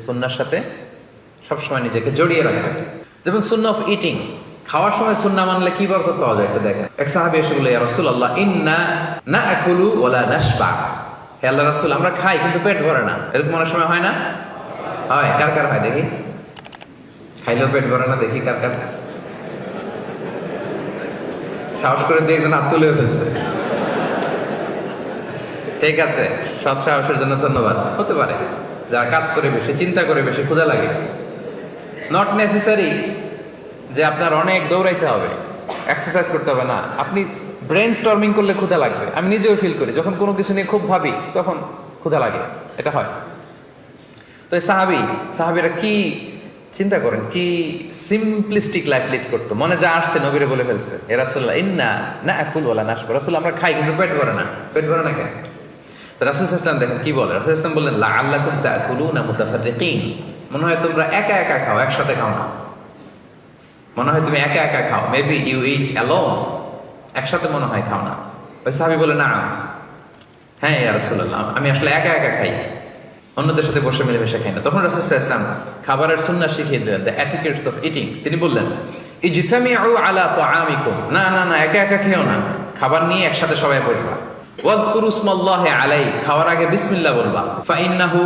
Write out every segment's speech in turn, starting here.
সুন্নাহর সাথে সবসময় নিজেকে জড়িয়ে রাখবেন। যেমন সুন্নাহ অফ ইটিং, খাওয়ার সময় সুন্নাহ মানলে কি বরকত পাওয়া যায় একটু দেখেন। এক সাহাবী এসে বলল, ইয়া রাসূলুল্লাহ, ইন্না নাআকুলু ওয়া লা নাশবা। হে আল্লাহর রাসূল, আমরা খাই কিন্তু পেট ভরে না। এরকম অনেক সময় হয় না? হয়। কার কার হয় দেখি? খাইলেও পেট ভরে না, দেখি কার কার। সাহস করে দিয়ে একজন হাত তুলে ফেলছে। ঠিক আছে, সৎ সাহসের জন্য ধন্যবাদ। হতে পারে যারা কাজ করে বেশি, চিন্তা করে বেশি, ক্ষুধা লাগে। নট নেসেসারি যে আপনার অনেক দৌড়াইতে হবে, এক্সারসাইজ করতে হবে না। আপনি ব্রেন স্টর্মিং করলে ক্ষুধা লাগবে। আমি নিজেও ফিল করি, যখন কোনো কিছু নিয়ে খুব ভাবি তখন ক্ষুধা লাগে, এটা হয়। তো এই সাহাবীরা কি চিন্তা করেন, কি সিম্পলিস্টিক লাইফ লিড করতো। মনে যা আসছে নবীরে বলে ফেলছে, এ রাসূলুল্লাহ, ইন্না নাআকুলু ওয়া লা নাশবা। রাসূল, আমরা খাই কিন্তু পেট ভরে না। পেট ভরে না কেন? রাসূল সাল্লাল্লাহু আলাইহি ওয়াসাল্লাম দেখেন কি বলে। রাসূল সাল্লাল্লাহু আলাইহি ওয়াসাল্লাম বললেন, লাআল্লাকুম তাআকুলুনা মুতাফাররিকিন। মনে হয় তোমরা একা একা খাও, একসাথে খাও না। মনে হয় তুমি একা একা খাও, মেবি ইউ ইট অ্যালোন। একসাথে মনে হয় খাও না। ওই সাহাবী বলে, না, হ্যাঁ ইয়া রাসূলুল্লাহ, আমি আসলে একা একা খাই, অন্যদের সাথে বসে মিলেমিশে খাই না। তখন রাসূল সাল্লাল্লাহু আলাইহি ওয়াসাল্লাম খাবারের সুন্নাহ শিখিয়ে দিলেন, দ্য এটিকেটস অফ ইটিং। তিনি বললেন, ইজতামিউ আলা তাআমিকুম। না না না, একা একা খেও না, খাবার নিয়ে একসাথে সবাই বসবা। ওয়াযকুরু ইসমাল্লাহি আলাইহি, খাওয়ার আগে বিসমিল্লাহ বলবা। ফাইন্নাহু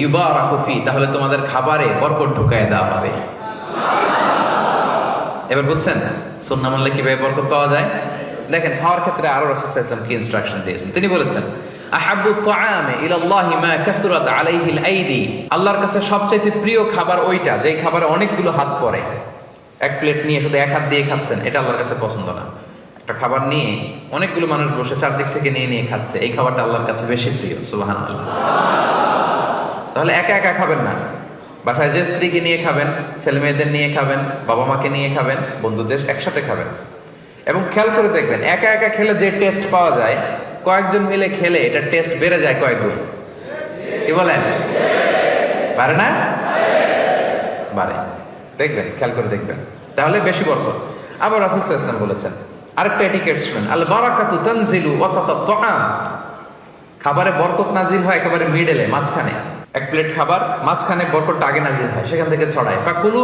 ইউবারাকু ফি, তাহলে তোমাদের খাবারে বরকত ঢুকায় দেওয়া হবে। এবার বুঝছেন সুন্নাহ মানলে কিভাবে বরকত পাওয়া যায়? দেখেন, খাওয়ার ক্ষেত্রে আরো রাসূল সাল্লাল্লাহু আলাইহি ওয়াসাল্লাম কি ইনস্ট্রাকশন দিয়েছেন। তিনি বলেছেন, আহাব্বুত তাআমি ইলাল্লাহি মা কাসরাত আলাইহিল আইদি। আল্লাহর কাছে সবচাইতে প্রিয় খাবার ওইটা যেই খাবারে অনেকগুলো হাত পড়ে। এক প্লেট নিয়ে শুধু এক হাত দিয়ে খাচ্ছেন, এটা আল্লাহর কাছে পছন্দ না। একটা খাবার নিয়ে অনেকগুলো মানুষ বসে চারদিক থেকে নিয়ে নিয়ে খাচ্ছে, এই খাবারটা আল্লাহর কাছে বেশি প্রিয়। সুবহানাল্লাহ। তাহলে একা একা খাবেন না, বাসায় যে স্ত্রীকে নিয়ে খাবেন, ছেলে মেয়েদের নিয়ে খাবেন, বাবা মাকে নিয়ে খাবেন, বন্ধুদের একসাথে খাবেন। এবং খেয়াল করে দেখবেন, একা একা খেলে যে টেস্ট পাওয়া যায়, কয়েকজন মিলে খেলে এটা টেস্ট বেড়ে যায় কয়েক গুণ। কি বলেন? বাড়ে না? বাড়ে। দেখবেন, খেয়াল করে দেখবেন, তাহলে বেশি বরকত। আবার রাসূল সাল্লাল্লাহু আলাইহি ওয়াসাল্লাম বলেছেন আরেকটা এটিকেট শুনেন, আল বারাকাতু তানজিলু ওয়াসাতাত তাআম। খাবারে বরকত নাজিল হয় একেবারে মিডলে, মাঝখানে। এক প্লেট খাবার মাঝখানে বরকতটা আগে নাজিল হয়, সেখান থেকে ছড়ায়। ফাকুলু